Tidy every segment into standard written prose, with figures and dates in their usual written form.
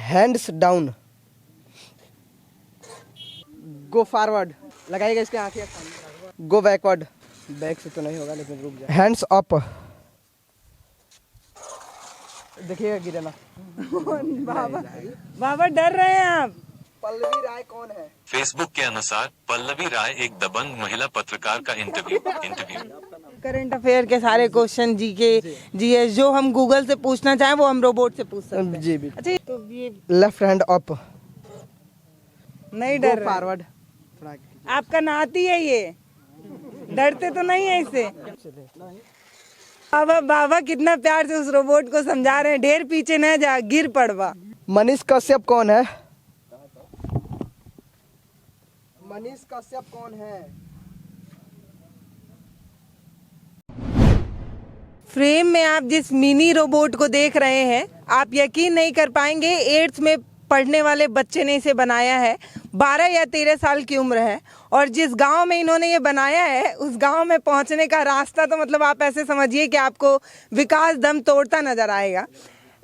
Hands down, go forward, लगाइएगा इसके आंखें, गो बैकवर्ड, बैक से तो नहीं होगा लेकिन रुक जाए, हैंड्स अप, देखिएगा गिरे ना। बाबा बाबा डर रहे हैं आप। पल्लवी राय कौन है? फेसबुक के अनुसार पल्लवी राय एक दबंग महिला पत्रकार का इंटरव्यू। करंट अफेयर के सारे क्वेश्चन जीएस जो हम गूगल से पूछना चाहें वो हम रोबोट से पूछ सकते हैं। जी बिल्कुल। अच्छा तो ये लेफ्ट हैंड अप, नहीं डर रहे? फॉरवर्ड, आपका नाती है ये, डरते तो नहीं है इससे? बाबा कितना प्यार से उस रोबोट को समझा रहे हैं, ढेर पीछे न जा, गिर पड़वा। मनीष कश्यप कौन है? मनीष कश्यप कौन है? फ्रेम में आप जिस मिनी रोबोट को देख रहे हैं, आप यकीन नहीं कर पाएंगे 8th में पढ़ने वाले बच्चे ने इसे बनाया है। 12 या 13 साल की उम्र है और जिस गांव में इन्होंने ये बनाया है उस गांव में पहुंचने का रास्ता तो मतलब आप ऐसे समझिए कि आपको विकास दम तोड़ता नजर आएगा।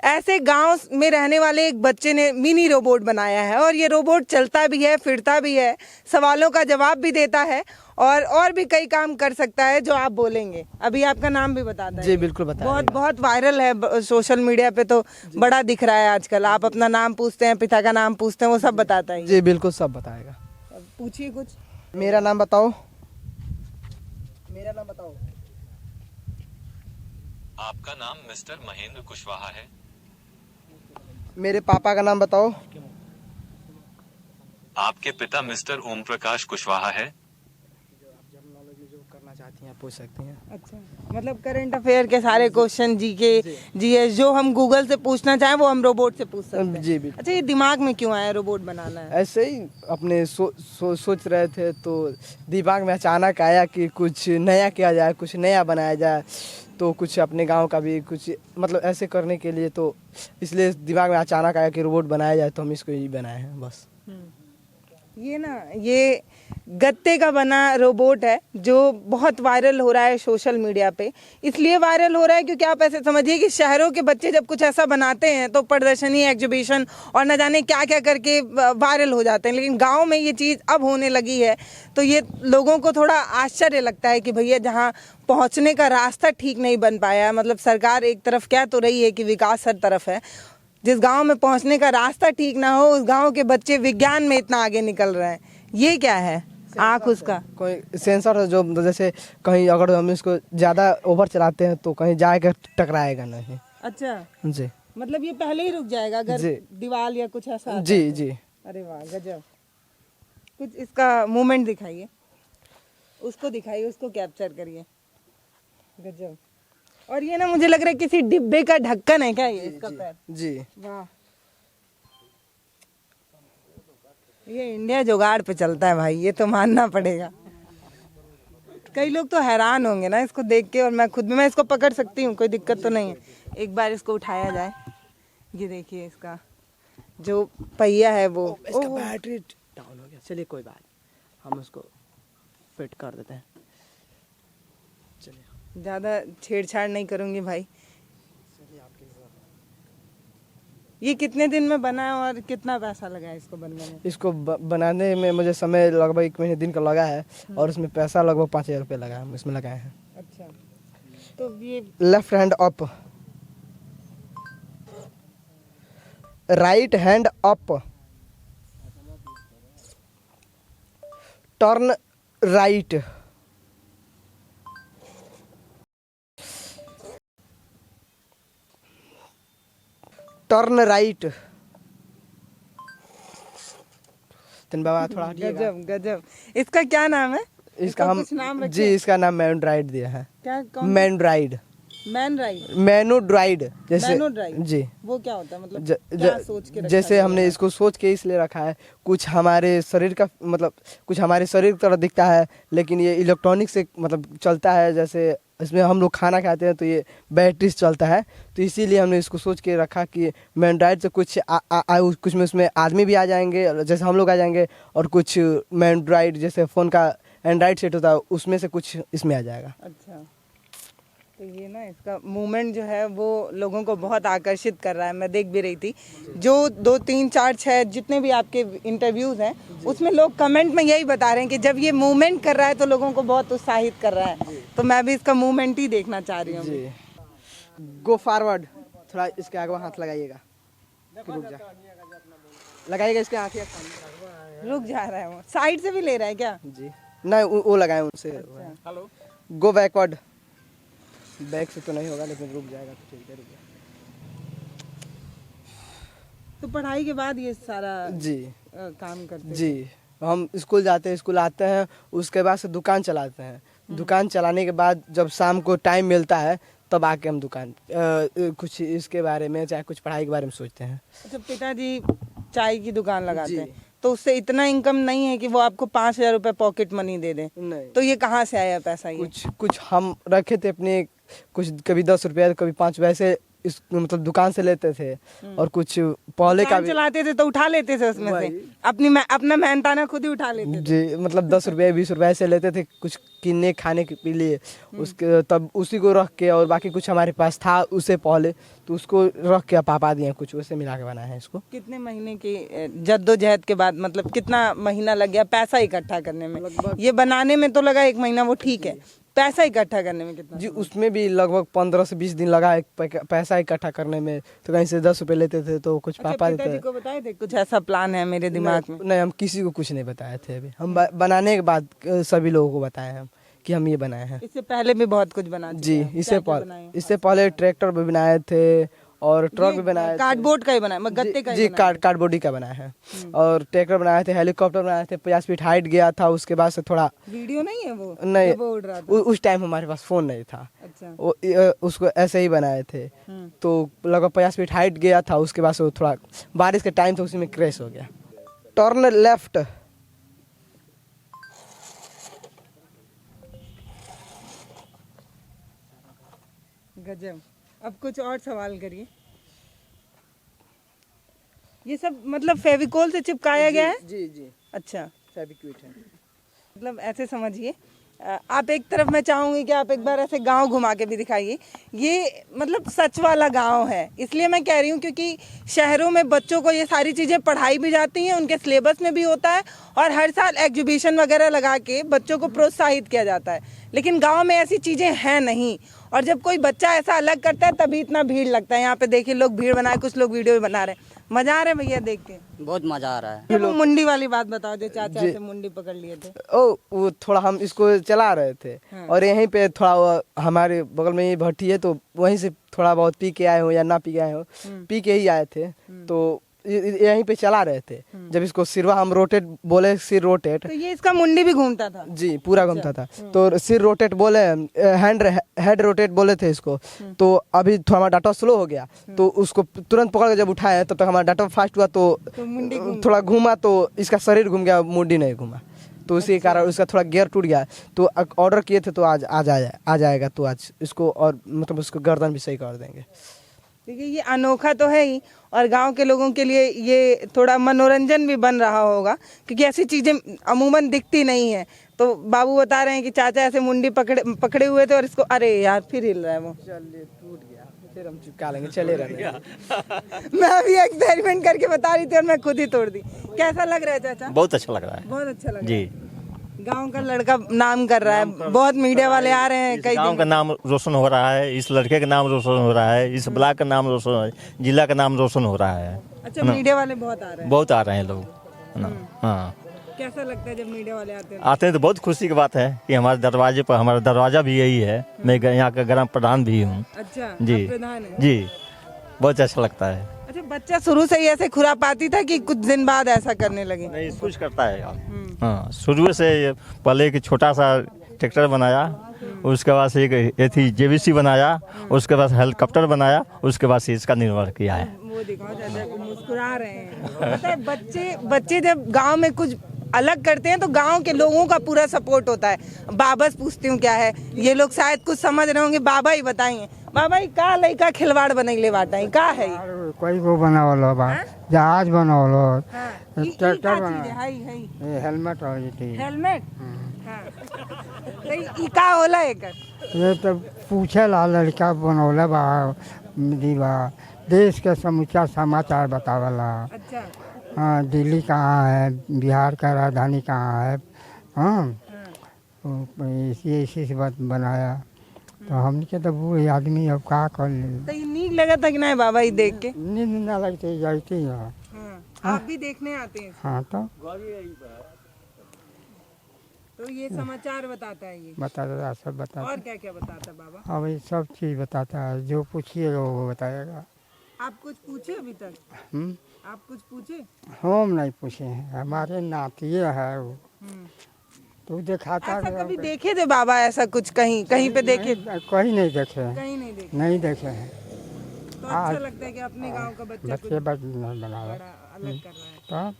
ऐसे गांव में रहने वाले एक बच्चे ने मिनी रोबोट बनाया है और ये रोबोट चलता भी है, फिरता भी है, सवालों का जवाब भी देता है और भी कई काम कर सकता है जो आप बोलेंगे। अभी आपका नाम भी बताता है। जी बिल्कुल बताइए। बहुत वायरल है सोशल मीडिया पे, तो बड़ा दिख रहा है आजकल। आप अपना नाम पूछते हैं, पिता का नाम पूछते हैं, वो सब बताता है। जी बिल्कुल सब बताएगा। पूछिए कुछ। मेरा नाम बताओ। मेरा नाम बताओ। आपका नाम मिस्टर महेंद्र कुशवाहा है। मेरे पापा का नाम बताओ। आपके पिता मिस्टर ओम प्रकाश कुशवाहा है। जो करना चाहती हैं पूछ सकती हैं। अच्छा, मतलब करंट अफेयर के सारे क्वेश्चन जीएस जो हम गूगल से पूछना चाहें वो हम रोबोट से पूछ सकते हैं। जी बिल्कुल। अच्छा, ये दिमाग में क्यों आया रोबोट बनाना है? ऐसे ही अपने सोच रहे थे तो दिमाग में अचानक आया कि कुछ नया किया जाए, कुछ नया बनाया जाए, तो कुछ अपने गांव का भी कुछ मतलब ऐसे करने के लिए, तो इसलिए दिमाग में अचानक आया कि रोबोट बनाया जाए, तो हम इसको ही बनाए हैं बस। ये गत्ते का बना रोबोट है जो बहुत वायरल हो रहा है सोशल मीडिया पे। इसलिए वायरल हो रहा है क्योंकि आप ऐसे समझिए कि शहरों के बच्चे जब कुछ ऐसा बनाते हैं तो प्रदर्शनी, एग्जीबिशन और न जाने क्या क्या करके वायरल हो जाते हैं, लेकिन गांव में ये चीज़ अब होने लगी है तो ये लोगों को थोड़ा आश्चर्य लगता है कि भैया जहाँ पहुँचने का रास्ता ठीक नहीं बन पाया, मतलब सरकार एक तरफ कह तो रही है कि विकास हर तरफ है, जिस गांव में पहुंचने का रास्ता ठीक ना हो उस गांव के बच्चे विज्ञान में इतना आगे निकल रहे हैं। ये क्या है? आँख उसका कोई सेंसर है जो जैसे कहीं अगर हम इसको ज़्यादा ओवर चलाते हैं तो कहीं जाएगा टकराएगा नहीं। अच्छा जी, मतलब ये पहले ही रुक जाएगा अगर दीवार या कुछ ऐसा? जी जी। अरे वाह गजब। कुछ इसका मूवमेंट दिखाइए, उसको दिखाइए, उसको कैप्चर करिए। गजब। और ये ना मुझे लग रहा है किसी डिब्बे का ढक्कन है क्या ये इसका पैर? जी वाह, ये इंडिया जुगाड़ पे चलता है भाई, ये तो मानना पड़ेगा। कई लोग तो हैरान होंगे ना इसको देख के, और मैं खुद भी, मैं इसको पकड़ सकती हूँ, कोई दिक्कत तो नहीं है। एक बार इसको उठाया जाए, ये देखिए इसका जो पहिया है वो, इसका बैटरी डाउन हो गया। चलिए कोई बात, हम उसको फिट कर देते हैं। चलिए, ज़्यादा छेड़छाड़ नहीं करूँगी भाई। ये कितने दिन में बना है और कितना पैसा लगा है इसको बनने में? इसको बनाने में मुझे समय लगभग 1 महीने दिन का लगा है और उसमें पैसा लगभग 5,000 रुपये लगा है, इसमें लगाए हैं। अच्छा, तो ये left hand up, right hand up, turn right, turn right. तीन बाबा थोड़ा हटिएगा। गजब गजब। इसका क्या नाम है? इसका हम कुछ नाम जी, इसका नाम मैनुड्राइड दिया है। क्या? कौन? मैनुड्राइड। मैनुड्राइड जैसे मैनुड्राइड। जी, वो क्या होता है? मतलब क्या सोच के रखा जैसे है? हमने इसको सोच के इसलिए रखा है, कुछ हमारे शरीर का मतलब कुछ हमारे शरीर की तरह दिखता है लेकिन ये इलेक्ट्रॉनिक से मतलब चलता है। जैसे इसमें हम लोग खाना खाते हैं तो ये बैटरी से चलता है, तो इसीलिए हमने इसको सोच के रखा कि मैनुड्राइड से कुछ कुछ में उसमें आदमी भी आ जाएंगे, जैसे हम लोग आ जाएंगे, और कुछ मैनुड्राइड जैसे फ़ोन का एंड्राइड सेट होता है उसमें से कुछ इसमें आ जाएगा। अच्छा, तो ये ना इसका मूवमेंट जो है वो लोगों को बहुत आकर्षित कर रहा है। मैं देख भी रही थी जो 2, 3, 4, 6 जितने भी आपके इंटरव्यूज हैं उसमें लोग कमेंट में यही बता रहे हैं कि जब ये मूवमेंट कर रहा है तो लोगों को बहुत उत्साहित कर रहा है। तो मैं भी इसका मूवमेंट ही देखना चाह रही हूँ। जी, गो फॉरवर्ड, थोड़ा इसके आगे हाथ लगाइएगा, रुक जा, लगाइएगा इसके आँखें, रुक जा रहा है वो, साइड से भी ले रहा है क्या? जी नहीं, वो लगाए उनसे। हेलो, गो बैकवर्ड, बैक से तो नहीं होगा लेकिन रुक जाएगा तो ठीक है, रुक जाएगा। तो पढ़ाई के बाद ये सारा जी काम करते हैं? जी, हम स्कूल जाते हैं, स्कूल आते हैं, उसके बाद से दुकान चलाते हैं। दुकान चलाने के बाद जब शाम को टाइम मिलता है तब आके हम दुकान कुछ इसके बारे में चाहे कुछ पढ़ाई के बारे में सोचते हैं। अच्छा, पिताजी चाय की दुकान लगाते जी। हैं तो उससे इतना इनकम नहीं है कि वो आपको 5,000 रुपए पॉकेट मनी दे दें? नहीं, तो ये कहाँ से आया पैसा? ये कुछ हम रखे थे अपने, कुछ कभी 10 रुपया कभी 5 रुपये ऐसे इस मतलब दुकान से लेते थे, और कुछ पहले का दुकान भी चलाते थे तो उठा लेते थे उसमें से, अपना मेहनताना खुद ही उठा लेते थे। जी, मतलब 10 रुपये 20 रुपये ऐसे लेते थे कुछ किन्ने खाने के लिए, उसके तब उसी को रख के, और बाकी कुछ हमारे पास था उससे पहले तो उसको रख के पापा दिए, कुछ वैसे मिला के बनाया है इसको। कितने महीने की जद्दोजहद के बाद, मतलब कितना महीना लग गया पैसा इकट्ठा करने में? ये बनाने में तो लगा 1 महीना, वो ठीक है, पैसा इकट्ठा करने में कितना? जी, उसमें भी लगभग 15 से 20 दिन लगा है पैसा इकट्ठा करने में। तो कहीं से 10 रुपये लेते थे तो कुछ पापा देते पिताजी को बताए थे कुछ ऐसा प्लान है मेरे दिमाग में? नहीं, हम किसी को कुछ नहीं बताए थे अभी, हम बनाने के बाद सभी लोगों को बताए हम कि हम ये बनाए हैं। इससे पहले भी बहुत कुछ बना चुके जी, हैं। इससे पहले ट्रैक्टर भी बनाए थे और ट्रक भी बनाए थे। कार्डबोर्ड का ही बनाया, गत्ते का ही जी, बनाया? कार्डबोर्ड ही का बनाया है, और ट्रैक्टर बनाए थे, हेलीकॉप्टर बनाए थे, 50 फीट हाइट गया था। उसके बाद से थोड़ा वीडियो नहीं है वो? नहीं, जब वो उड़ रहा था? उस टाइम हमारे पास फोन नहीं था। अच्छा। उसको ऐसे ही बनाए थे, तो लगभग 50 फीट हाइट गया था। उसके बाद से वो थोड़ा बारिश का टाइम था, उसी में क्रैश हो गया। टर्न लेफ्ट, गजब। अब कुछ और सवाल करिए। ये सब मतलब फेविकोल से चिपकाया गया है? जी जी, अच्छा, फेविक्विक है। मतलब ऐसे समझिए, आप एक तरफ, मैं चाहूंगी कि आप एक बार ऐसे गांव घुमा के भी दिखाइए। ये मतलब सच वाला गांव है, इसलिए मैं कह रही हूँ क्योंकि शहरों में बच्चों को ये सारी चीज़ें पढ़ाई भी जाती हैं, उनके सिलेबस में भी होता है, और हर साल एग्जीबिशन वगैरह लगा के बच्चों को प्रोत्साहित किया जाता है। लेकिन गांव में ऐसी चीज़ें हैं नहीं, और जब कोई बच्चा ऐसा अलग करता है तभी इतना भीड़ लगता है। यहाँ पे देखिए लोग भीड़ बनाए, कुछ लोग वीडियो भी बना रहे हैं। मजा आ रहा है भैया देख के? बहुत मजा आ रहा है। जब वो मुंडी वाली बात बताओ जो चाचा से मुंडी पकड़ लिए थे। वो थोड़ा हम इसको चला रहे थे, और यहीं पे थोड़ा हमारे बगल में ये भट्टी है, तो वहीं से थोड़ा बहुत पी के आए हो या ना पी के आए हो, पी के ही आए थे, तो यहीं पे चला रहे थे। जब इसको सिरवा हम रोटेट बोले, सिर रोटेट, तो ये इसका मुंडी भी घूमता था? जी, पूरा घूमता था। तो सिर रोटेट बोले, हेड रोटेट बोले थे इसको। तो अभी थोड़ा हमारा डाटा स्लो हो गया, तो उसको तुरंत पकड़ के जब उठाए तब तक हमारा डाटा फास्ट हुआ, तो मुंडी थोड़ा घूमा, तो इसका शरीर घूम गया, मुंडी नहीं घूमा, तो उसी के कारण उसका थोड़ा गियर टूट गया। तो ऑर्डर किए थे तो आज आ जाएगा, तो आज इसको और मतलब उसको गर्दन भी सही कर देंगे। देखिए ये अनोखा तो है ही, और गांव के लोगों के लिए ये थोड़ा मनोरंजन भी बन रहा होगा, क्योंकि ऐसी चीजें अमूमन दिखती नहीं है। तो बाबू बता रहे हैं कि चाचा ऐसे मुंडी पकड़े हुए थे, और इसको अरे यार फिर हिल रहा है वो। चलिए, टूट गया, फिर हम चिपका लेंगे, चले रहने। मैं अभी एक्सपेरिमेंट करके बता रही थी और मैं खुद ही तोड़ दी। कैसा लग रहा है चाचा? बहुत अच्छा लग रहा है। बहुत अच्छा लग रहा जी, है। गांव का लड़का नाम कर रहा है, बहुत मीडिया वाले आ रहे हैं, कई गांव का नाम रोशन हो रहा है, इस लड़के का नाम रोशन हो रहा है, इस ब्लॉक का नाम रोशन हो रहा है, जिला का नाम रोशन हो रहा है। अच्छा, मीडिया वाले बहुत आ रहे हैं? बहुत आ रहे हैं लोग, है ना? हाँ, कैसा लगता है जब मीडिया वाले आते हैं? आते हैं तो बहुत खुशी की बात है कि हमारे दरवाजे पर, हमारा दरवाजा भी यही है। मैं यहाँ का ग्राम प्रधान भी हूँ। अच्छा, जी, आप प्रधान हैं? जी, बहुत अच्छा लगता है। अच्छा, बच्चा शुरू से ही ऐसे खुरापाती था कि कुछ दिन बाद ऐसा करने लगे? नहीं, कुछ करता है यार। हाँ, शुरू से पहले एक छोटा सा ट्रैक्टर बनाया, उसके बाद से एक जेबीसी बनाया, उसके बाद हेलीकॉप्टर बनाया, उसके बाद से इसका निर्माण किया है। वो दिखाओ चाचा को, मुस्कुरा रहे हैं। पता है बच्चे जब गांव में कुछ अलग करते हैं तो गांव के लोगों का पूरा सपोर्ट होता है। बाबा से पूछती हूँ क्या है, ये लोग शायद कुछ समझ रहे होंगे, बाबा ही बताएंगे। बाबा ही का लड़का खिलवाड़ बनैले बाटा का है? कोई को बनावलो बा, जहाज बनावलो, ट्रैक्टर बना हाई ये हेलमेट हो जी हेलमेट हाँ तो ई का होला एकर ये तो पूछे ला लड़का बनौले बा दी बा देश के समूचा समाचार बतावला। अच्छा हाँ दिल्ली कहाँ है, बिहार का राजधानी कहाँ है। हाँ तो इसी से बात बनाया तो हमने तो वो आदमी अब का कर ले तो ये नीक लगा था कि नहीं बाबा ये देख के नींद ना लगती जाती है। हाँ, आप भी देखने आते हैं हाँ तो ये समाचार बताता है ये बताता सब बताता और क्या क्या बताता है बाबा अब ये सब चीज़ बताता है, जो पूछिएगा वो बताएगा। आप कुछ पूछे अभी तक आप कुछ पूछे हम नहीं पूछे हैं, हमारे नातिए है वो तो दिखाता ऐसा है। कभी देखे थे बाबा ऐसा कुछ कहीं कहीं पे देखे कहीं नहीं देखे हैं, कहीं नहीं देखे नहीं देखे हैं। तो अच्छा लगता है कि अपने गांव का बच्चा कुछ बच्चे नहीं बनावा बड़ा अलग कर रहा है तो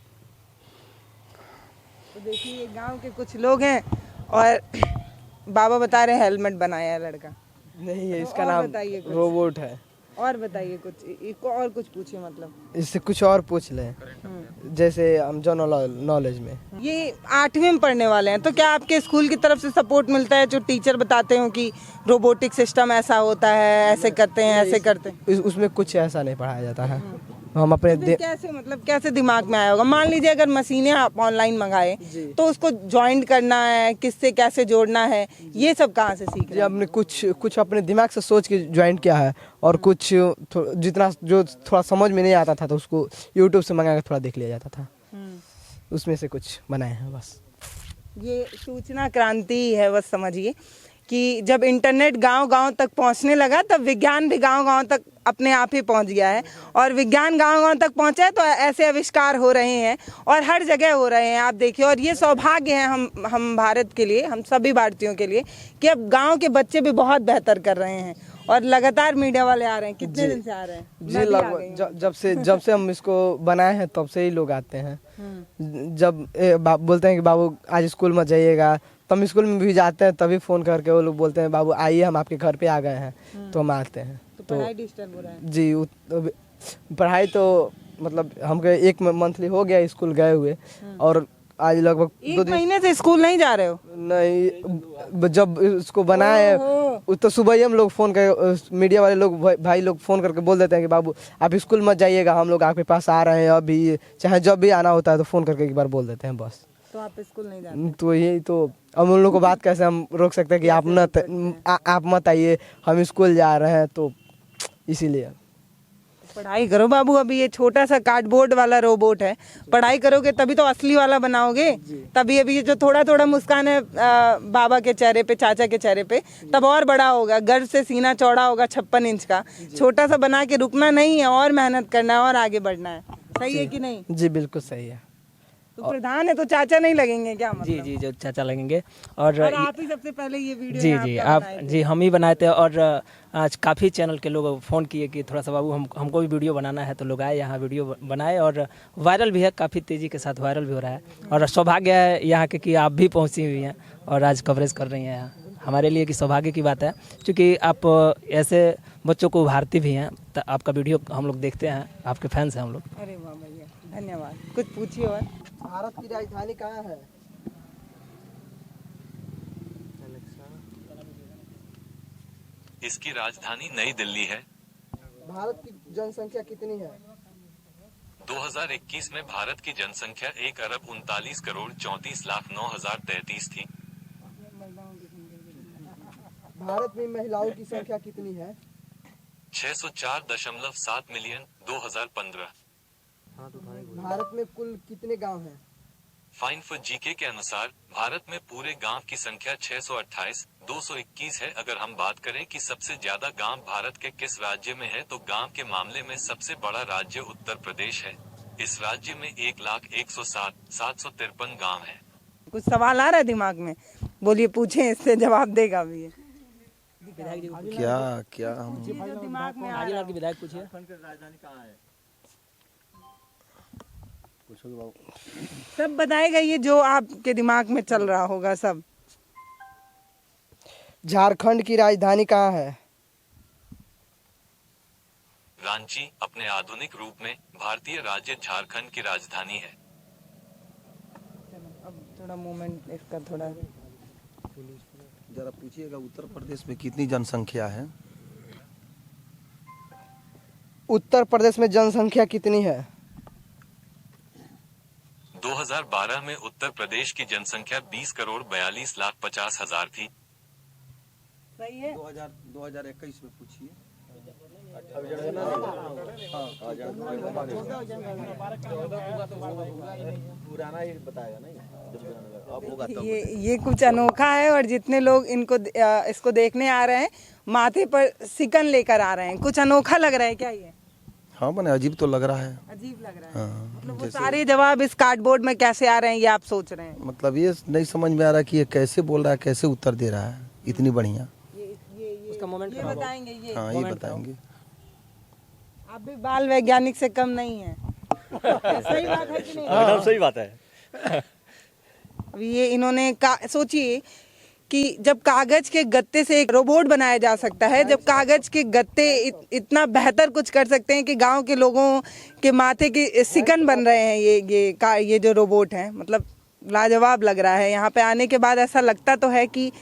तो देखिए ये गांव के कुछ लोग हैं और बाबा बता रहे हैं हेलमेट बनाया है लड़का। नहीं है, इसका और नाम बताइए कुछ। रोबोट है। और बताइए कुछ इसको और कुछ पूछिए मतलब इससे कुछ और पूछ लें, जैसे हम जनरल नॉलेज में। ये 8वीं में पढ़ने वाले हैं तो क्या आपके स्कूल की तरफ से सपोर्ट मिलता है जो टीचर बताते हो कि रोबोटिक सिस्टम ऐसा होता है ऐसे करते हैं ऐसे करते हैं उसमें कुछ ऐसा नहीं पढ़ाया जाता है। हम अपने फिर कैसे मतलब कैसे दिमाग में आया होगा मान लीजिए अगर मशीनें आप ऑनलाइन मंगाए तो उसको ज्वाइंट करना है किससे कैसे जोड़ना है ये सब कहाँ से सीख रहे हैं हमने कुछ अपने दिमाग से सोच के ज्वाइन किया है और कुछ जितना जो थोड़ा समझ में नहीं आता था तो उसको यूट्यूब से मंगा के थोड़ा देख लिया जाता था, उसमें से कुछ बनाए हैं बस। ये सूचना क्रांति ही है बस समझिए कि जब इंटरनेट गांव-गांव तक पहुंचने लगा तब विज्ञान भी गांव-गांव तक अपने आप ही पहुंच गया है और विज्ञान गांव-गांव तक पहुंचा है तो ऐसे आविष्कार हो रहे हैं और हर जगह हो रहे हैं आप देखिए। और ये सौभाग्य है हम भारत के लिए हम सभी भारतीयों के लिए कि अब गांव के बच्चे भी बहुत बेहतर कर रहे हैं और लगातार मीडिया वाले आ रहे हैं। कितने दिन से आ रहे हैं जी लगभग जब से हम इसको बनाए हैं तब से ही लोग आते हैं। जब बोलते हैं कि बाबू आज स्कूल में जाइएगा तो हम स्कूल में भी जाते हैं तभी फोन करके वो लोग बोलते हैं बाबू आइए हम आपके घर पे आ गए हैं तो हम आते हैं। तो पढ़ाई डिस्टर्ब हो रहा है जी पढ़ाई तो मतलब हमको 1 मंथली हो गया स्कूल गए हुए और आज लगभग 1 महीने से स्कूल नहीं जा रहे हो नहीं जब इसको बनाए तो सुबह ही हम लोग फोन कर मीडिया वाले लोग भाई लोग फोन करके बोल देते हैं कि बाबू आप स्कूल मत जाइएगा हम लोग आपके पास आ रहे हैं अभी चाहे जब भी आना होता है तो फोन करके एक बार बोल देते हैं बस। तो आप स्कूल नहीं जाते तो यही तो अब उन लोगों को बात कैसे हम रोक सकते हैं कि आप मत आइए हम स्कूल जा रहे हैं तो इसीलिए पढ़ाई करो बाबू। अभी ये छोटा सा कार्डबोर्ड वाला रोबोट है पढ़ाई करोगे तभी तो असली वाला बनाओगे तभी। अभी ये जो थोड़ा थोड़ा मुस्कान है बाबा के चेहरे पे चाचा के चेहरे पे तब और बड़ा होगा गर्व से सीना चौड़ा होगा 56 इंच का। छोटा सा बना के रुकना नहीं है और मेहनत करना है और आगे बढ़ना है। सही है कि नहीं? जी बिल्कुल सही है। तो प्रधान है तो चाचा नहीं लगेंगे क्या मतलब? जी जो चाचा लगेंगे और आप ही सबसे पहले ये वीडियो जी आप जी हम ही बनाए थे और आज काफ़ी चैनल के लोग फ़ोन किए कि थोड़ा सा बाबू हमको भी वीडियो बनाना है तो लोग आए यहाँ वीडियो बनाए और वायरल भी है काफ़ी तेज़ी के साथ वायरल भी हो रहा है और सौभाग्य है यहाँ के कि आप भी पहुँची हुई हैं और आज कवरेज कर रही हैं यहाँ। हमारे लिए कि सौभाग्य की बात है क्योंकि आप ऐसे बच्चों को उभारती भी हैं तो आपका वीडियो हम लोग देखते हैं आपके फैंस हैं हम लोग। अरे वाह भैया धन्यवाद। कुछ पूछिए और भारत की राजधानी कहाँ है? इसकी राजधानी नई दिल्ली है। भारत की जनसंख्या कितनी है? 2021 में भारत की जनसंख्या 1,39,34,09,033 थी। भारत में महिलाओं की संख्या कितनी है? 604.7 मिलियन 2015। भारत में कुल कितने गांव हैं? फाइन फॉर जीके के अनुसार भारत में पूरे गांव की संख्या 628,221 है। अगर हम बात करें कि सबसे ज्यादा गांव भारत के किस राज्य में है तो गांव के मामले में सबसे बड़ा राज्य उत्तर प्रदेश है। इस राज्य में 1,01,07,753 गांव हैं। कुछ सवाल आ रहा है दिमाग में? बोलिए पूछें इससे जवाब देगा भी। क्या हम जो दिमाग में आ रहा है विधायक पूछिए। सब बताएगा ये जो आपके दिमाग में चल रहा होगा सब। झारखंड की राजधानी कहाँ है? रांची अपने आधुनिक रूप में भारतीय राज्य झारखंड की राजधानी है। थोड़ा मूवमेंट इसका थोड़ा। जरा पूछिएगा उत्तर प्रदेश में कितनी जनसंख्या है? उत्तर प्रदेश में जनसंख्या कितनी है? 2012 में उत्तर प्रदेश की जनसंख्या 20,42,50,000 थी। सही है। 2021 में पूछिए। पुराना ही बताएगा नहीं, अब होगा तब। ये कुछ अनोखा है और जितने लोग इसको देखने आ रहे हैं माथे पर सिकन लेकर आ रहे हैं। कुछ अनोखा लग रहा है क्या ये? हाँ मैंने अजीब तो लग रहा है। अजीब लग रहा है। हाँ, मतलब वो सारे जवाब इस कार्डबोर्ड में कैसे आ रहे हैं ये आप सोच रहे हैं? मतलब ये नहीं समझ में आ रहा कि ये कैसे बोल रहा है, कैसे उत्तर दे रहा है इतनी बढ़िया। उसका मोमेंट ये बताएंगे ये। हाँ ये बताएंगे। आप भी बाल वैज्ञानिक से कम नहीं है। सही बात है कि नहीं? एकदम सही बात है। अभी ये इन्होंने सोचिए कि जब कागज के गत्ते से एक रोबोट बनाया जा सकता है, जब कागज के गत्ते इतना बेहतर कुछ कर सकते हैं कि गांव के लोगों के माथे की सिकन बन रहे हैं ये जो रोबोट है, मतलब लाजवाब लग रहा है। यहाँ पे आने के बाद ऐसा लगता तो है कि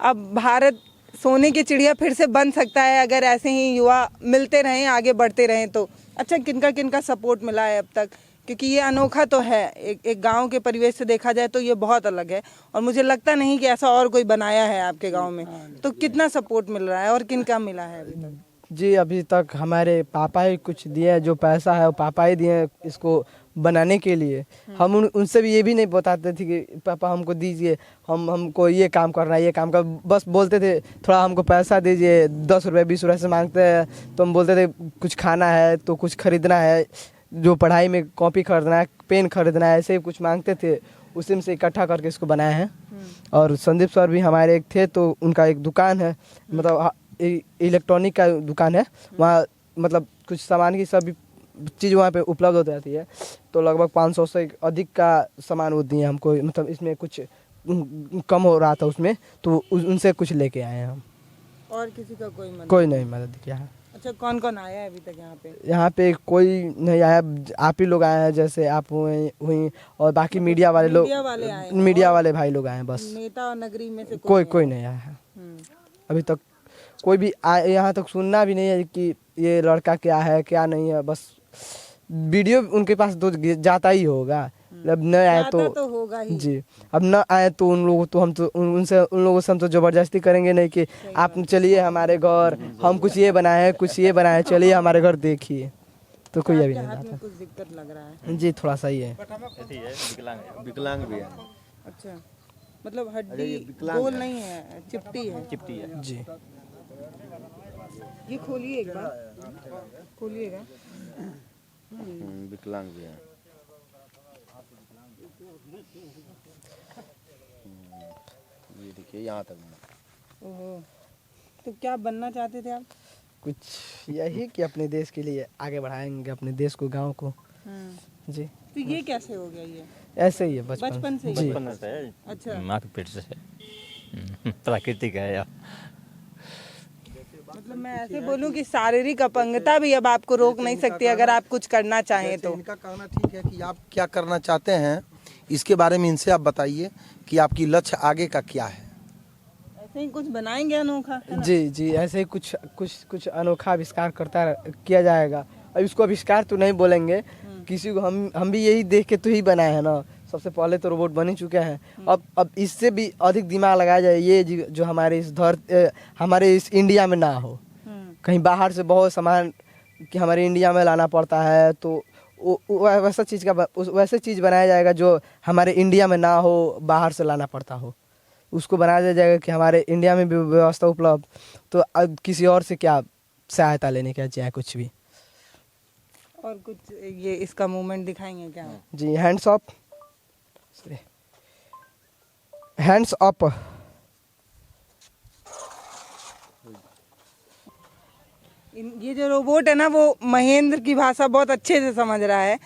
अब भारत सोने की चिड़िया फिर से बन सकता है अगर ऐसे ही युवा मिलते रहें, आगे बढ़ते रहें तो। अच्छा, किनका किनका सपोर्ट मिला है अब तक? क्योंकि ये अनोखा तो है, एक गांव के परिवेश से देखा जाए तो ये बहुत अलग है और मुझे लगता नहीं कि ऐसा और कोई बनाया है आपके गांव में। तो कितना सपोर्ट मिल रहा है और किनका मिला है अभी तक? जी अभी तक हमारे पापा ही कुछ दिए हैं, जो पैसा है वो पापा ही दिए हैं इसको बनाने के लिए। हम उनसे भी ये भी नहीं बताते थे कि पापा हमको दीजिए, हमको ये काम करना है, ये काम कर, बस बोलते थे थोड़ा हमको पैसा दीजिए। 10 रुपये 20 रुपये से मांगते हैं तो हम बोलते थे कुछ खाना है तो कुछ खरीदना है, जो पढ़ाई में कॉपी खरीदना है, पेन खरीदना है, ऐसे ही कुछ मांगते थे। उसी में से इकट्ठा करके इसको बनाए हैं। और संदीप सर भी हमारे एक थे तो उनका एक दुकान है, मतलब इलेक्ट्रॉनिक का दुकान है। वहाँ मतलब कुछ सामान की सभी चीज़ वहाँ पे उपलब्ध हो जाती है। तो लगभग 500 से अधिक का सामान वो दिए हमको, मतलब इसमें कुछ कम हो रहा था उसमें, तो उनसे कुछ लेके आए हैं हम। और किसी का कोई नहीं मदद किया है। अच्छा, कौन कौन आया है अभी तक यहाँ पे? यहाँ पे कोई नहीं आया, आप ही लोग आए हैं, जैसे आप हुई और बाकी मीडिया वाले लोग, मीडिया वाले भाई लोग आए हैं बस। नेता और नगरी में से कोई नहीं आया है अभी तक। कोई भी यहाँ तक सुनना भी नहीं है कि ये लड़का क्या है क्या नहीं है। बस वीडियो उनके पास तो जाता ही होगा, अब न आए तो होगा ही। जी, अब न आए तो उन लोगों तो हम तो उन लोगों से हम तो जबरदस्ती करेंगे नहीं कि आप चलिए हमारे घर, हम कुछ ये बनाए हैं कुछ ये बनाए, चलिए हमारे घर देखिए, तो कोई अभी नहीं आता। कुछ दिक्कत लग रहा है जी थोड़ा सा ही है। विकलांग भी है। अच्छा, मतलब हड्डी गोल नहीं है, चिपटी है। जी ये खोलिए एक बार, खोलिएगा। विकलांग भी है। ये देखिए यहाँ तक। ओहो, तो क्या बनना चाहते थे आप? कुछ यही कि अपने देश के लिए आगे बढ़ाएंगे, अपने देश को, गांव को। जी। तो ये कैसे हो गया? ये ऐसे ही है बचपन से ही? जी। बचपन से है। अच्छा, माँ के पेट से है। प्राकृतिक है यार। मतलब मैं ऐसे बोलूं कि शारीरिक अपंगता भी अब आपको रोक नहीं सकती अगर आप कुछ करना चाहें तो। इनका कहना ठीक है कि आप क्या करना चाहते हैं, इसके बारे में इनसे आप बताइए कि आपकी लक्ष्य आगे का क्या है। ऐसे ही कुछ बनाएंगे अनोखा, है ना? जी ऐसे ही कुछ अनोखा आविष्कार किया जाएगा। अब इसको आविष्कार तो नहीं बोलेंगे, किसी को हम भी यही देख के तो ही बनाए हैं ना। सबसे पहले तो रोबोट बन ही चुके हैं, अब इससे भी अधिक दिमाग लगाया जाए, ये जो हमारे इस इंडिया में ना हो। कहीं बाहर से बहुत सामान कि हमारे इंडिया में लाना पड़ता है, तो वैसा चीज़ बनाया जाएगा जो हमारे इंडिया में ना हो, बाहर से लाना पड़ता हो। उसको बनाया जाएगा कि हमारे इंडिया में भी व्यवस्था उपलब्ध, तो अब किसी और से क्या सहायता लेने का चाहे कुछ भी। और कुछ ये इसका मूवमेंट दिखाएंगे क्या? जी, हैंड्स अप, हैंड्स अप। ये जो रोबोट है ना वो महेंद्र की भाषा बहुत अच्छे से समझ रहा है।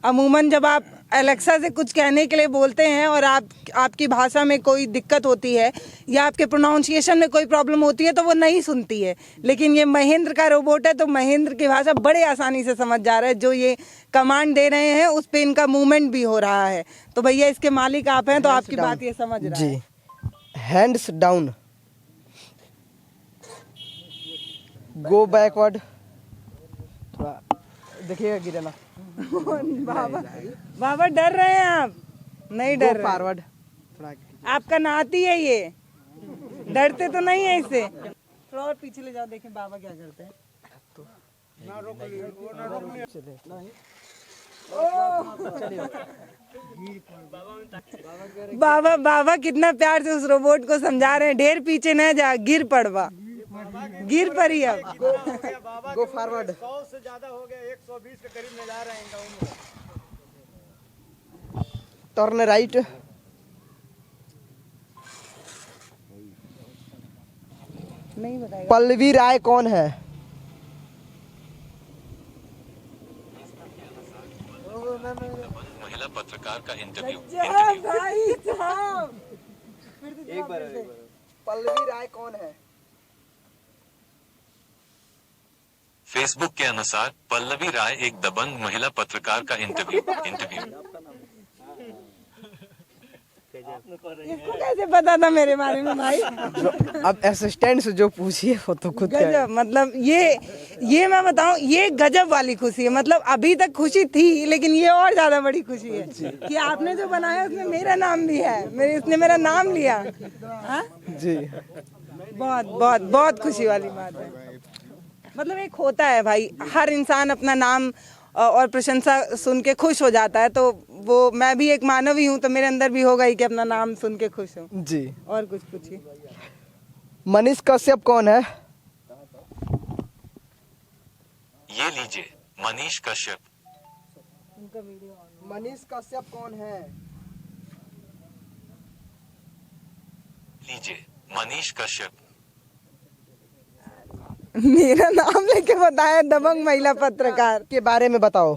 अमूमन जब आप एलेक्सा से कुछ कहने के लिए बोलते हैं और आपकी भाषा में कोई दिक्कत होती है या आपके प्रोनाउंसिएशन में कोई प्रॉब्लम होती है तो वो नहीं सुनती है, लेकिन ये महेंद्र का रोबोट है तो महेंद्र की भाषा बड़े आसानी से समझ जा रहा है। जो ये कमांड दे रहे हैं उस पे इनका मूवमेंट भी हो रहा है। तो भैया इसके मालिक आप हैं तो आपकी बात ये समझ रहा है। जी, हैंड्स डाउन, गो बैकवर्ड, थोड़ा देखिएगा गिरना, बाबा डर रहे हैं आप? नहीं डर रहे। फॉरवर्ड, थोड़ा आपका नाती है ये, डरते तो नहीं है इससे? थोड़ा और पीछे ले जाओ, देखें बाबा क्या करते हैं। बाबा कितना प्यार से उस रोबोट को समझा रहे हैं, ढेर पीछे न जा, गिर पड़वा, गिर पड़ी अब। गो फॉरवर्ड, 100 से ज्यादा हो गया, 120 के करीब में जा रहे हैं। टर्न राइट, नहीं बताएगा। पल्लवी राय कौन है? महिला पत्रकार का इंटरव्यू। भाई साहब, पल्लवी राय कौन है? फेसबुक के अनुसार पल्लवी राय एक दबंग महिला पत्रकार का इंटरव्यू। इसको कैसे पता था मेरे बारे में भाई? अब असिस्टेंट से जो पूछिए वो तो खुद कहे। गजब, मतलब ये मैं बताऊं, ये गजब वाली खुशी है। मतलब अभी तक खुशी थी लेकिन ये और ज्यादा बड़ी खुशी है कि आपने जो बनाया उसमें मेरा नाम भी है, उसने मेरा नाम लिया। हाँ? जी, बहुत बहुत बहुत खुशी वाली बात है। मतलब एक होता है भाई, हर इंसान अपना नाम और प्रशंसा सुन के खुश हो जाता है, तो वो मैं भी एक मानव ही हूँ तो मेरे अंदर भी होगा ही कि अपना नाम सुन के खुश हूँ। जी। और कुछ पूछिए। मनीष कश्यप कौन है? ये लीजिए मनीष कश्यप। मनीष कश्यप कौन है? लीजिए मनीष कश्यप। मेरा नाम लेके बताया, दबंग महिला पत्रकार के बारे में बताओ।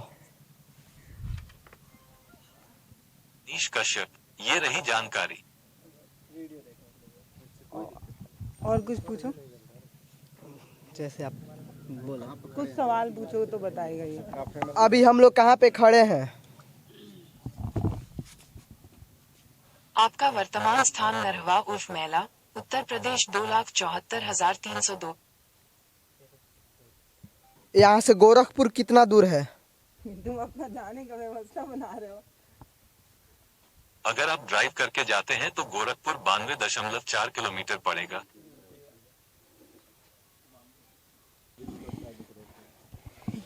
मनीष कश्यप, ये रही जानकारी। और कुछ पूछो, जैसे आप बोला, कुछ सवाल पूछो तो बताएगा ये। अभी हम लोग कहाँ पे खड़े हैं? आपका वर्तमान स्थान नरहवा उर्फ मेला, उत्तर प्रदेश 2,74,302। यहाँ से गोरखपुर कितना दूर है? तुम अपना जाने का व्यवस्था बना रहे हो। अगर आप ड्राइव करके जाते हैं तो गोरखपुर 92.4 किलोमीटर पड़ेगा।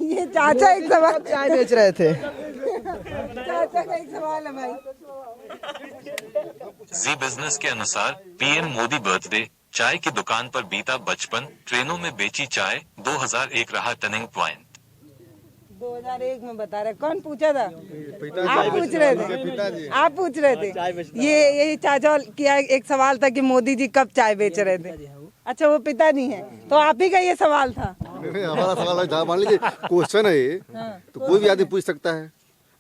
ये चाचा एक सवाल, चाय बेच रहे थे। चाचा का एक सवाल है भाई। जी बिजनेस के अनुसार पीएम मोदी बर्थडे, चाय की दुकान पर बीता बचपन, ट्रेनों में बेची चाय, 2001 रहा टर्निंग पॉइंट। 2001 में बता रहे, कौन पूछा था? आप पूछ रहे थे, आप पूछ रहे थे। यही चाचा किया एक सवाल था कि मोदी जी कब चाय बेच रहे थे। अच्छा, वो पिताजी हैं, तो आप ही का ये सवाल था? हमारा सवाल था, मान लीजिए क्वेश्चन है ये, तो कोई भी आदमी पूछ सकता है।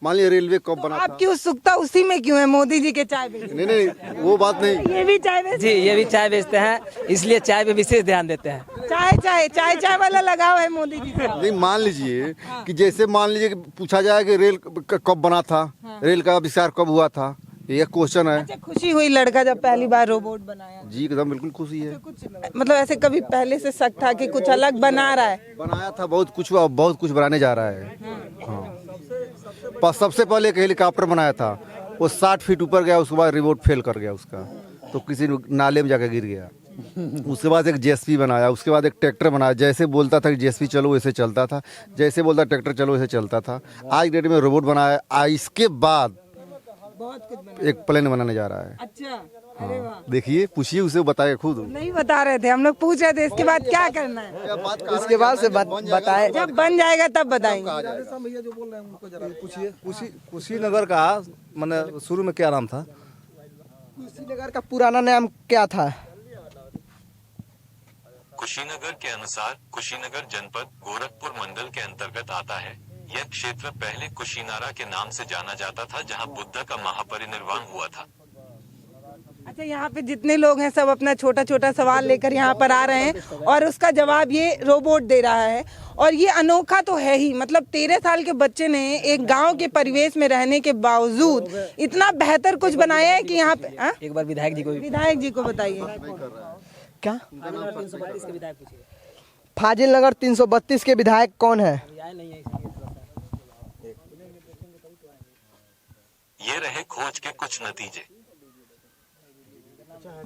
मान लीजिए रेलवे कब बना था? आपकी उत्सुकता उसी में क्यों है, मोदी जी के चाय बेचने? नहीं, वो बात नहीं। ये भी चाय बेचते जी, ये भी चाय बेचते हैं, इसलिए चाय पे विशेष ध्यान देते हैं। चाय वाला लगाव है मोदी जी से। नहीं, मान लीजिए कि जैसे मान लीजिए कि पूछा जाए कि रेल कब बना था, रेल का आविष्कार कब हुआ था, ये क्वेश्चन है। अच्छा, खुशी हुई लड़का जब पहली बार रोबोट बनाया? जी एकदम बिल्कुल खुशी है। कुछ मतलब ऐसे कभी पहले से शक था कि कुछ अलग बना रहा है? बनाया था, बहुत कुछ बनाने जा रहा है। हाँ, सबसे पहले एक हेलीकॉप्टर बनाया था, वो 60 फीट ऊपर गया, उसके बाद रिमोट फेल कर गया उसका, तो किसी नाले में जाकर गिर गया। उसके बाद एक जेएसपी बनाया, उसके बाद एक ट्रैक्टर बनाया। जैसे बोलता था कि जेएसपी चलो वैसे चलता था, जैसे बोलता ट्रैक्टर चलो वैसे चलता था। आज डेट में रोबोट बनाया, इसके बाद बहुत कुछ बना। एक प्लेन बनाने जा रहा है। अच्छा, अरे वाह। देखिए, पूछिए उसे, बताए खुद। नहीं बता रहे थे, हम लोग पूछ रहे थे इसके बाद क्या करना है। इसके बाद से बताए, जब बन जाएगा तब बताएंगे। कुशीनगर का मैंने शुरू में क्या नाम था? कुशीनगर का पुराना नाम क्या था? कुशीनगर के अनुसार कुशीनगर जनपद गोरखपुर मंडल के अंतर्गत आता है। यह क्षेत्र पहले कुशीनारा के नाम से जाना जाता था, जहां बुद्ध का महापरिनिर्वाण हुआ था। अच्छा, यहाँ पे जितने लोग हैं सब अपना छोटा छोटा सवाल लेकर यहाँ पर आ रहे हैं और उसका जवाब ये रोबोट दे रहा है। और ये अनोखा तो है ही, मतलब 13 साल के बच्चे ने एक गांव के परिवेश में रहने के बावजूद इतना बेहतर कुछ बनाया है कि यहाँ पे एक बार विधायक जी को बताइए क्या 332 के विधायक पूछिए। फाजिल नगर 332 के विधायक कौन है? ये रहे खोज के कुछ नतीजे।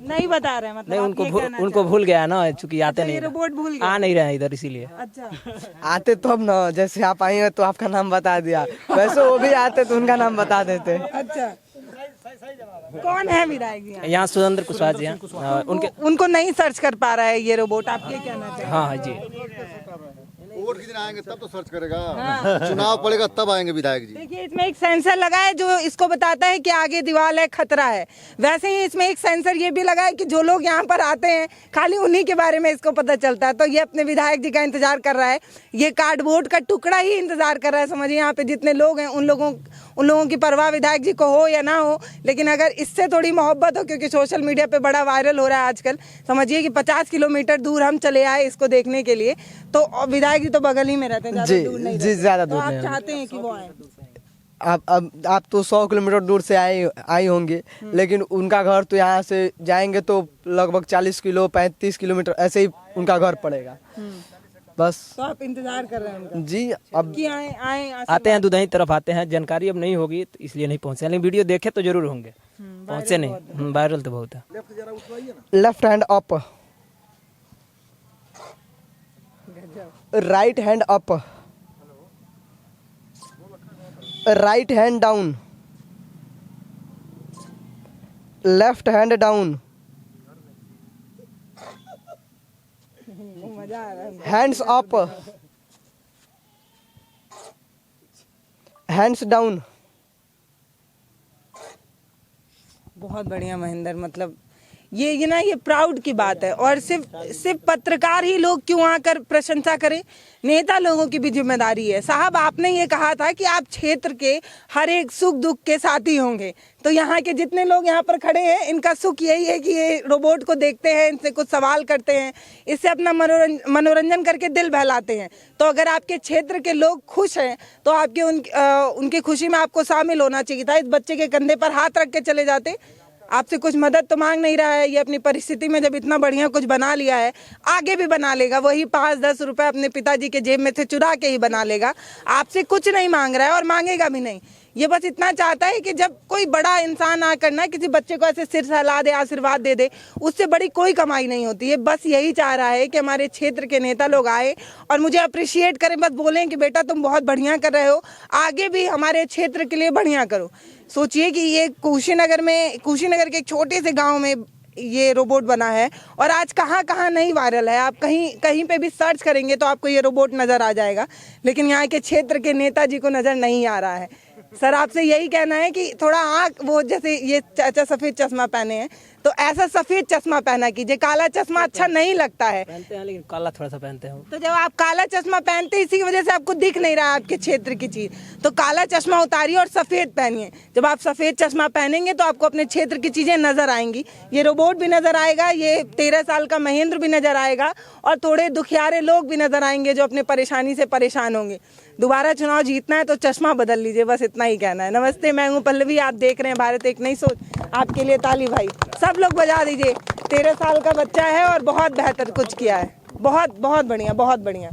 नहीं बता रहे, मतलब नहीं, उनको भूल गया ना, चूंकि आते नहीं, रोबोट भूल गया, आ नहीं रहे इधर, इसीलिए। अच्छा, आते तो अब ना, जैसे आप आई हैं तो आपका नाम बता दिया, वैसे वो भी आते तो उनका नाम बता देते। अच्छा, कौन है विधायक जी यहाँ? सुरेंद्र कुशवाहा जी हैं। उनको नहीं सर्च कर पा रहा है ये रोबोट, आप क्या कहना चाहिए? हाँ जी, वोट के दिन आएंगे तब तो सर्च करेगा। चुनाव पड़ेगा तब आएंगे विधायक जी। देखिए, इसमें एक सेंसर लगा है जो इसको बताता है कि आगे दीवार है, खतरा है। वैसे ही इसमें एक सेंसर ये भी लगा है कि जो लोग यहाँ पर आते हैं खाली उन्हीं के बारे में इसको पता चलता है। तो ये अपने विधायक जी का इंतजार कर रहा है, ये कार्डबोर्ड का टुकड़ा ही इंतजार कर रहा है। समझिए, यहाँ पे जितने लोग हैं उन लोगों की परवाह विधायक जी को हो या ना हो, लेकिन अगर इससे थोड़ी मोहब्बत हो, क्योंकि सोशल मीडिया पे बड़ा वायरल हो रहा है आजकल। समझिए कि 50 किलोमीटर दूर हम चले आए इसको देखने के लिए, तो विधायक जी तो बगल ही में रहते हैं, जी जी, ज्यादा दूर नहीं। आप चाहते हैं कि वो आए? आप तो 100 किलोमीटर दूर से आई होंगे, लेकिन उनका घर तो यहाँ से जाएंगे तो लगभग 40 किलो 35 किलोमीटर ऐसे ही उनका घर पड़ेगा। बस तो आप इंतजार कर रहे हैं उनका? जी, अब कि आए आते हैं, दुधही तरफ आते हैं। जानकारी अब नहीं होगी तो इसलिए नहीं पहुंचे, लेकिन वीडियो देखे तो जरूर होंगे, पहुंचे नहीं। वायरल तो बहुत है। Left hand up, right hand up, right hand down, left hand down, hands up, hands down. बहुत बढ़िया महेंद्र, मतलब ये प्राउड की बात है। और सिर्फ पत्रकार ही लोग क्यों आकर प्रशंसा करें, नेता लोगों की भी जिम्मेदारी है। साहब, आपने ये कहा था कि आप क्षेत्र के हर एक सुख दुख के साथी होंगे, तो यहाँ के जितने लोग यहाँ पर खड़े हैं इनका सुख यही है कि ये रोबोट को देखते हैं, इनसे कुछ सवाल करते हैं, इससे अपना मनोरंजन करके दिल बहलाते हैं। तो अगर आपके क्षेत्र के लोग खुश हैं तो आपके उनकी खुशी में आपको शामिल होना चाहिए था। इस बच्चे के कंधे पर हाथ रख के चले जाते। आपसे कुछ मदद तो मांग नहीं रहा है, ये अपनी परिस्थिति में जब इतना बढ़िया कुछ बना लिया है आगे भी बना लेगा। वही 5-10 रुपए अपने पिताजी के जेब में से चुरा के ही बना लेगा। आपसे कुछ नहीं मांग रहा है और मांगेगा भी नहीं। ये बस इतना चाहता है कि जब कोई बड़ा इंसान आकर ना किसी बच्चे को ऐसे सिर सहला दे, आशीर्वाद दे दे, उससे बड़ी कोई कमाई नहीं होती है। बस यही चाह रहा है कि हमारे क्षेत्र के नेता लोग आए और मुझे अप्रिशिएट करें, बस बोलें कि बेटा तुम बहुत बढ़िया कर रहे हो, आगे भी हमारे क्षेत्र के लिए बढ़िया करो। सोचिए कि ये कुशीनगर के एक छोटे से गाँव में ये रोबोट बना है और आज कहाँ कहाँ नहीं वायरल है। आप कहीं पे भी सर्च करेंगे तो आपको ये रोबोट नज़र आ जाएगा, लेकिन यहाँ के क्षेत्र के नेताजी को नज़र नहीं आ रहा है। सर, आपसे यही कहना है कि थोड़ा आँख, वो जैसे ये चाचा सफ़ेद चश्मा पहने हैं तो ऐसा सफ़ेद चश्मा पहना कीजिए। काला चश्मा अच्छा नहीं लगता है। पहनते हैं लेकिन काला थोड़ा सा पहनते हैं। तो जब आप काला चश्मा पहनते हैं इसी की वजह से आपको दिख नहीं रहा आपके क्षेत्र की चीज़, तो काला चश्मा उतारिए और सफ़ेद पहनिए। जब आप सफ़ेद चश्मा पहनेंगे तो आपको अपने क्षेत्र की चीज़ें नज़र आएंगी। ये रोबोट भी नज़र आएगा, ये 13 साल का महेंद्र भी नज़र आएगा और थोड़े दुखियारे लोग भी नज़र आएंगे जो अपने परेशानी से परेशान होंगे। दोबारा चुनाव जीतना है तो चश्मा बदल लीजिए, बस इतना ही कहना है। नमस्ते, मैं हूँ पल्लवी, आप देख रहे हैं भारत एक नई सोच। आपके लिए ताली भाई, सब लोग बजा दीजिए। 13 साल का बच्चा है और बहुत बेहतर कुछ किया है, बहुत बहुत बढ़िया, बहुत बढ़िया।